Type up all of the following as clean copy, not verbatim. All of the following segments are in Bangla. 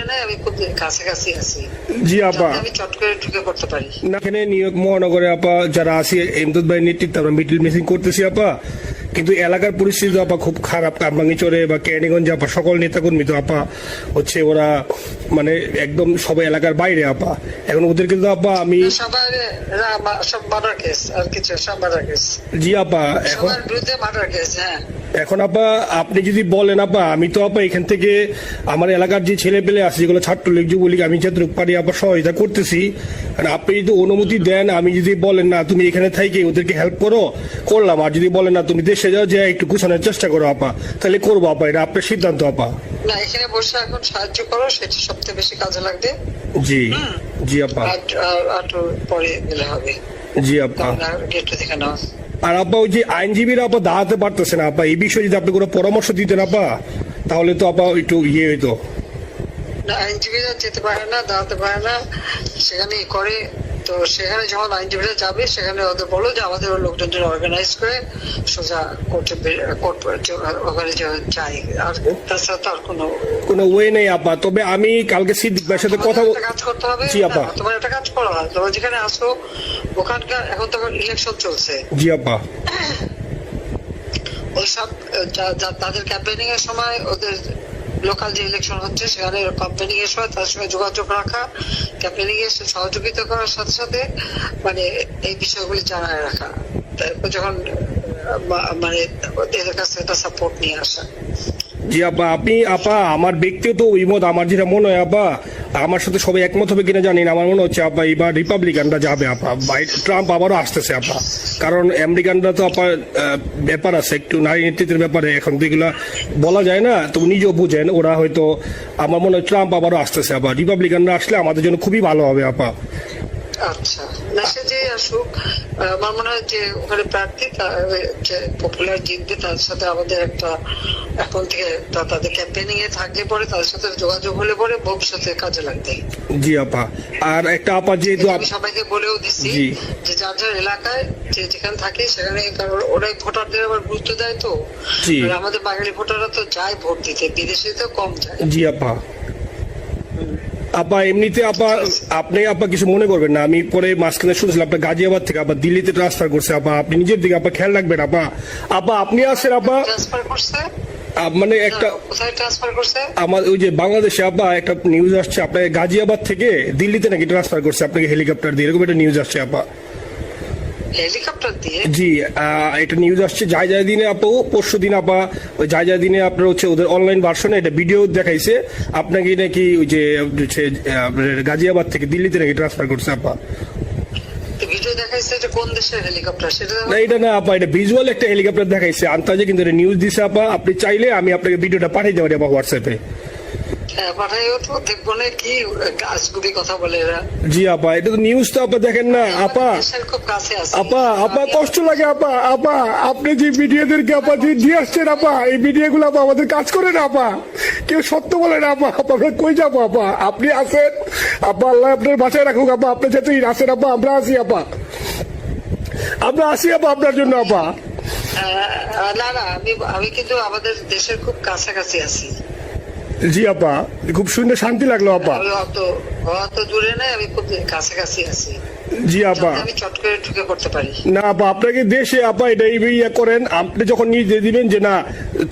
নাই, আমি খুব কাছাকাছি আছি। জি আপা, আমি চট করে ঢুকে পড়তে পারি না এখানে নিউ ইয়র্ক মহানগরে আপা যারা আছি এমদাদ ভাই নেতৃত্বে আমরা মিডল মিসিং করতেছি আপা, কিন্তু এলাকার পরিস্থিতি আপা খুব খারাপ। কারমাঙ্গিচরে বা ক্যানিগঞ্জে আপা সকল নেতাকর্মী তো আপা হচ্ছে ওরা মানে একদম সবাই এলাকার বাইরে আপা। এখন ওদেরকে তো আপা আমি সবার সব মার্ডার কেস আর কিছু সব মার্ডার কেস। জি আপা, এখন সবার বিরুদ্ধে মার্ডার কেস। হ্যাঁ এখন আপা আপনি যদি বলেন আপা, আমি তো আপা এখান থেকে আমার এলাকার যে ছেলে পেলে আছে যেগুলো ছাত্রলীগ যুবলীগ আমি যতটুকু পারি আপা সহায়তা করতেছি। কারণ আপনি যদি অনুমতি দেন, আমি যদি বলেন না তুমি এখানে থেকে ওদেরকে হেল্প করো করলাম, আর যদি বলেন না তুমি দেশে যাও যে একটু গুছানোর চেষ্টা করো আপা, তাহলে করবো আপা, এটা আপনার সিদ্ধান্ত আপা। না, এখানে বসে এখন সাহায্য করো, সেটা সবচেয়ে বেশি কাজে লাগবে। জি জি আপা, আর পরে গেলে হবে। জি আপা। গেটটা দেখে নাও। আর আপা ওই যে আইনজীবীরা আপা দাঁড়াতে পারতেছে না আপা, এই বিষয়ে যদি আপনি কোনো পরামর্শ দিতেন আপা, তাহলে তো আপা একটু ইয়ে হইতো। না, আইনজীবীরা যেতে পারে না, দাঁড়াতে পারে না, সেখানে করে। তো সেখানে যখন আইনজীবীরা যাবে, সেখানে ওদের বলো যে আমাদের লোকজনদের অর্গানাইজ করে সোজা কোর্টে ওখানে যাই। আর তাছাড়া তো আর কোনো ওয়ে নেই আপা। তবে আমি কালকে সিদ্দিক ভাইয়ের সাথে কথা কাজ করতে হবে। জি আপা। তোমার একটা কাজ করা হয়, তোমার যেখানে আসো ওখানকার এখন তো ইলেকশন চলছে। জি আপা। ওইসব তাদের ক্যাম্পেনিং এর সময় ওদের লোকাল যে ইলেকশন হচ্ছে সেখানে ক্যাম্পেনিং এর সময় তাদের সঙ্গে যোগাযোগ রাখা, ক্যাম্পেনিং এর সহযোগিতা করার সাথে সাথে মানে এই বিষয়গুলি জানায় রাখা, তারপর যখন মানে ওদের কাছে একটা সাপোর্ট নিয়ে আসা। জি আপা, আপনি আপা আমার ব্যক্তিগত মত, আমার যেটা মনে হয় আপা, আমার সাথে সবাই একমত হবে কিনা জানি না, আমার মনে হচ্ছে আপা এবার রিপাবলিকানরা যাবে আপা, ট্রাম্প আবারও আসতেছে আপা। কারণ আমেরিকানরা তো আপা ব্যাপার আছে একটু নারী নেতৃত্বের ব্যাপারে, এখন তো এগুলা বলা যায় না, তো নিজেও বুঝেন ওরা হয়তো, আমার মনে হয় ট্রাম্প আবারও আসতেছে আপা। রিপাবলিকানরা আসলে আমাদের জন্য খুবই ভালো হবে আপা। আচ্ছা, না সে যে আসুক, আমার মনে হয় যে ওখানে প্রার্থী যে পপুলার জিতবে, তার সাথে আমাদের একটা এখন থেকে তাদের ক্যাম্পেনিং এ থাকলে পরে তাদের সাথে যোগাযোগ হলে পরে ভবিষ্যতে কাজে লাগবে। জি আপা। আর একটা আপা যেহেতু আমি সবাইকে বলেও দিচ্ছি যে যার যার এলাকায় যে যেখানে থাকে সেখানে, কারণ ওরাই ভোটারদের আবার গুরুত্ব দেয়। তো আমাদের বাঙালি ভোটাররা তো যায় ভোট দিতে, বিদেশে তো কম যায়। জি আপা। আপা এমনিতে আপা আপনি আপা কিছু মনে করবেন না, আমি পরে মাঝখানে শুনছিলাম আপনার গাজিয়াবাদ থেকে আপা দিল্লিতে ট্রান্সফার করছে আপা, আপনি নিজের দিকে আপা খেয়াল রাখবেন আপা। আপা আপনি আসেন আপা, ট্রান্সফার করছে মানে একটা কোথায় ট্রান্সফার করছে আমার ওই যে বাংলাদেশে আপা একটা নিউজ আসছে আপনাকে গাজিয়াবাদ থেকে দিল্লিতে নাকি ট্রান্সফার করছে আপনাকে হেলিকপ্টার দিয়ে, এরকম একটা নিউজ আসছে আপা। হেলিকপ্টার দিয়ে? জি, এটা নিউজ আসছে যায় যায় দিনে আপু, পরশু দিন আপা ওই যায় যায় দিনে আপনার হচ্ছে ওদের অনলাইন ভার্সনে এটা ভিডিও দেখাইছে আপনাকে নাকি ওই যে গাজিয়াবাদ থেকে দিল্লিতে নাকি ট্রান্সফার করছে আপা। ভিডিও দেখাইছে, এটা কোন দেশের হেলিকপ্টার সেটা না? এটা না আপা, এটা ভিজুয়াল একটা হেলিকপ্টার দেখাইছে আন্তাজে, কিন্তু এটা নিউজ দিছে আপা। আপনি চাইলে আমি আপনাকে ভিডিওটা পাঠিয়ে দেবো আপা হোয়াটসঅ্যাপে। জি আপা, এটা তো নিউজ তো আপা, দেখেন না আপা। আপা আপা কষ্ট লাগে আপা। আপা আপনি যে মিডিয়াদেরকে আপা যে দিয়ে আসছেন আপা, এই মিডিয়া গুলো আপা আমাদের কাজ করে না আপা, কেউ সত্য বলে না আপা। আপা আমরা কই যাবো আপা, আপনি আসেন আপা, আল্লাহ আপনার বাসায় রাখুক আপা, আপনি যেতে আসেন আপা, আমরা আসি আপা, আমরা আসি আপা আপনার জন্য আপা। না না, আমি কিন্তু আমাদের দেশের খুব কাছাকাছি আছি। জি আপা, খুব শুনে শান্তি লাগলো আপা। অত দূরে নাই, আমি খুব কাছাকাছি আছি। জি আপা, আমি চট করে ঢুকে পড়তে পারি না আপা। আপনাকে দেশে আপা এটা ইয়ে করেন, আপনি যখন নিয়ে দিবেন যে না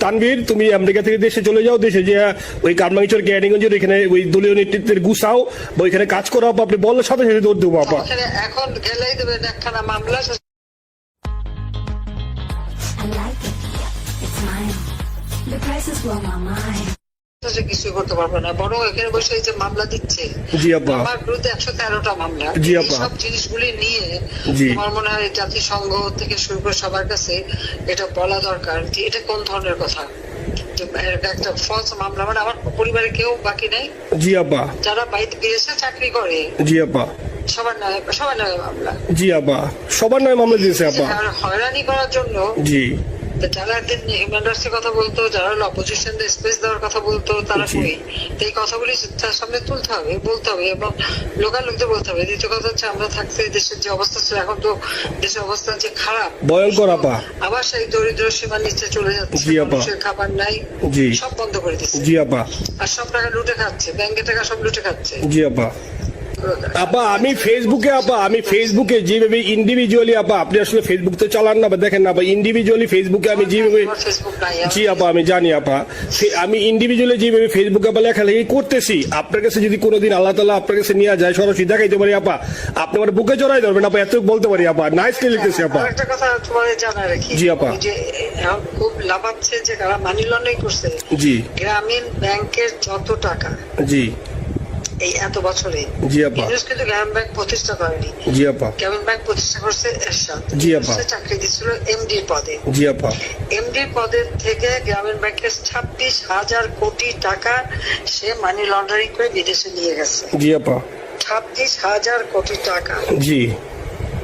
তানভীর তুমি আমেরিকা থেকে দেশে চলে যাও, দেশে যে ওই কারমাঙ্গিচর ক্যানিগঞ্জের এখানে ওই দলীয় নেতৃত্বের গুছাও বা ওইখানে কাজ করো আপা, আপনি বললে সাথে সাথে দৌড় দেবো আপা। এখন গেলেই দেবেন একখানা মামলা। কিছু করতে পারবে না, বরং এখানে বসে যে মামলা দিচ্ছে আমার বিরুদ্ধে 113টা মামলা। সব জিনিসগুলি নিয়ে আমার মনে হয় জাতিসংঘ থেকে শুরু করে সবার কাছে এটা বলা দরকার যে এটা কোন ধরনের কথা। একটা ফলস মামলা, মানে আমার পরিবারে কেউ বাকি নেই। জি আপা, যারা বাইরে বিদেশে চাকরি করে জি আপা সবার নামে মামলা। জি আপা, সবার নামে মামলা দিয়েছে আপা। হয়রানি করার জন্য জি তো যারা একদিন হিউম্যান রাইটস এর কথা বলতো, যারা হলো অপোজিশন স্পেস দেওয়ার কথা বলতো, তারা কই? তো এই কথাগুলি তার সামনে তুলতে হবে, বলতে হবে, এবং লোকাল লোকদের বলতে হবে। দ্বিতীয় কথা হচ্ছে, আমরা থাকতে দেশের যে অবস্থা ছিল, এখন তো দেশের অবস্থা যে খারাপ, ভয়ঙ্কর আপা। আবার সেই দরিদ্র সীমার নিচে চলে যাচ্ছে, জি আপা। মানুষের খাবার নাই, জি সব বন্ধ করে দিচ্ছে। জি আপা। আর সব টাকা লুটে খাচ্ছে, ব্যাংকের টাকা সব লুটে খাচ্ছে। জি আপা। আপা আমি ফেসবুকে যেভাবে ইন্ডিভিজুয়ালি, আপা আপনি আসলে ফেসবুক তো চালান না বা দেখেন না, ইন্ডিভিজুয়ালি ফেসবুকে আমি যেভাবে, ফেসবুক নাই। জি আপা আমি জানি আপা, আমি ইন্ডিভিজুয়ালি যেভাবে ফেসবুকে আপা লেখালেখি করতেছি, আপনার কাছে যদি কোনোদিন আল্লাহ তাআলা আপনার কাছে নিয়ে যায়, সরাসরি দেখাইতে পারি আপা, আপনি আমার বুকে জড়াই ধরবেন আপা, এত বলতে পারি আপা। নাইসলি লিখতেছি আপা। একটা কথা তোমার জানা রাখি, জি আপা। যে এখন খুব লাভাচ্ছে যে কারা মানি লন্ডারিং করছে, জি গ্রামীণ ব্যাংকের যত টাকা জি এই এত বছরে, জি আপা। ইউনুস কিন্তু গ্রামীণ ব্যাংক প্রতিষ্ঠা করেনি। জি আপা। গ্রামীণ ব্যাংক প্রতিষ্ঠা করছে এরশাদ। জি আপা। সে চাকরি দিচ্ছিল এমডির পদে। জি আপা। এমডির পদের থেকে গ্রামীণ ব্যাংকের 26,000 কোটি টাকা সে মানি লন্ডারিং করে বিদেশে নিয়ে গেছে। জি আপা। 26,000 কোটি টাকা, জি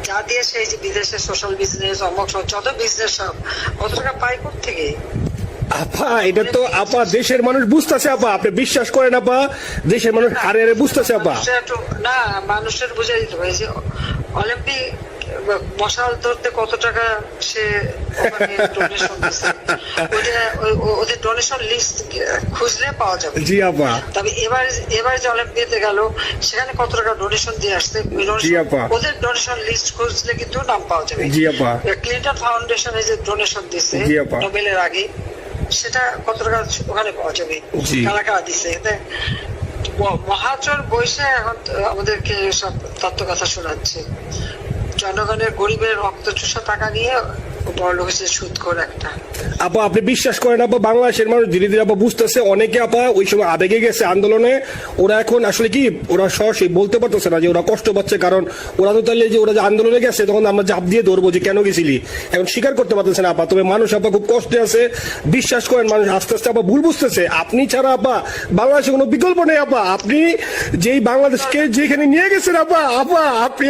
যা দিয়ে সেই যে বিদেশে সোশ্যাল বিজনেস, অমক যত বিজনেস সব, কত টাকা পায় থেকে। আপা এটা তো আপা দেশের মানুষ বুঝতেছে আপা, আপনি বিশ্বাস করেন আপা, দেশের মানুষ হারে হারে বুঝতেছে আপা। না, মানুষের বুঝে দিতে হবে যে অলিম্পিক মশাল ধরতে কত টাকা সে ডোনেশন দিচ্ছে, ওদের ডোনেশন লিস্ট খুঁজলে পাওয়া যাবে। জি আপা। তবে এবার যে অলিম্পিয়াতে গেল, সেখানে কত টাকা ডোনেশন দিয়ে আসছে, জি আপা। ওদের ডোনেশন লিস্ট খুঁজলে কিন্তু নাম পাওয়া যাবে। জি আপা। ক্লিন্টন ফাউন্ডেশনে যে ডোনেশন দিচ্ছে জি আপা। নোবেলের আগে, সেটা কত টাকা ওখানে পাওয়া যাবে, জি। কারা কারা দিচ্ছে। মহাচর বৈশে এখন আমাদেরকে সব তত্ত্ব কথা শোনাচ্ছে, জনগণের গরিবের রক্ত চুষা টাকা নিয়ে বড় হয়েছে সুদখোর একটা। আপা আপনি বিশ্বাস করেন আপা, বাংলাদেশের মানুষ ধীরে ধীরে আপা বুঝতেছে, অনেকে আপা ওই সময় আবেগে গেছে আন্দোলনে, ওরা এখন আসলে কি ওরা সরাসরি বলতে পারতেছে না যে ওরা কষ্ট পাচ্ছে, কারণ ওরা তো তাহলে যে ওরা যে আন্দোলনে গেছে তখন আমরা চাপ দিয়ে ধরবো যে কেন গেছিলি, এখন স্বীকার করতে পারতেছে না আপা। তবে মানুষ আপা খুব কষ্টে আছে, বিশ্বাস করেন মানুষ আস্তে আস্তে আপা ভুল বুঝতেছে। আপনি ছাড়া আপা বাংলাদেশে কোনো বিকল্প নেই আপা, আপনি যেই বাংলাদেশকে যেখানে নিয়ে গেছেন আপা, আপনি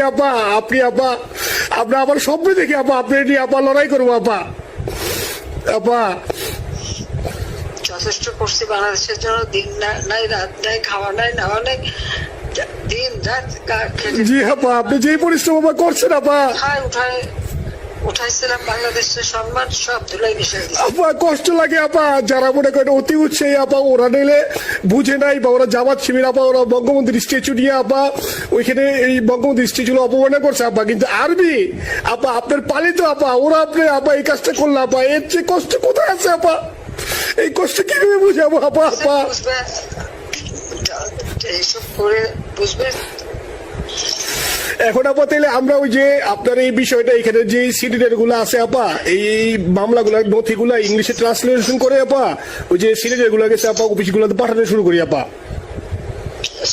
আমরা আবার স্বপ্ন দেখি আপা, আপনি নিয়ে আপা লড়াই করবো আপা। আপা যথেষ্ট করছি বাংলাদেশের জন্য, দিন নাই রাত নাই, খাওয়া নাই নাওয়া নাই, দিন রাত জি আপা, আপনি যেই পরিশ্রম আপা করছেন আপা, উঠাইছিলাম বাংলাদেশের সম্মান সব ধুলাই মিশাই দিচ্ছে। আপা কষ্ট লাগে আপা, যারা মনে করেন অতি উৎসাহী আপা, ওরা নিলে বুঝে নাই বা ওরা জামাত শিবির আপা, ওরা বঙ্গবন্ধুর স্ট্যাচু নিয়ে আপা ওইখানে এই বঙ্গবন্ধুর স্ট্যাচু অপমানে করছে আপা, কিন্তু আরবি আপা আপনার পালিত আপা, ওরা আপনি আপা এই কাজটা করলো আপা, এর চেয়ে কষ্ট কোথায় আছে আপা? এই কষ্ট কিভাবে বুঝাবো আপা? বুঝবে এইসব করে বুঝবে। এখন আপা তাহলে আমরা ওই যে আপনার এই বিষয়টা এখানে যে সিডিডের গুলো আছে আপা, এই মামলাগুলো নথিগুলা ইংলিশে ট্রান্সলেশন করে আপা ওই যে সিডিডের গুলো গেছে আপা অফিসগুলোতে পাঠানো শুরু করি আপা।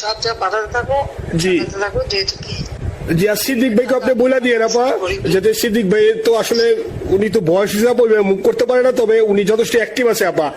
সব যা পাঠাতে থাকো, জি থাকো, যেহেতু কি জি। আর সিদ্দিক ভাইকে আপনি বলে দিয়ে আপা, যাতে সিদ্দিক ভাই তো আসলে উনি তো বয়স হিসাবে মুখ করতে পারে না, তবে উনি যথেষ্ট অ্যাক্টিভ আছে আপা।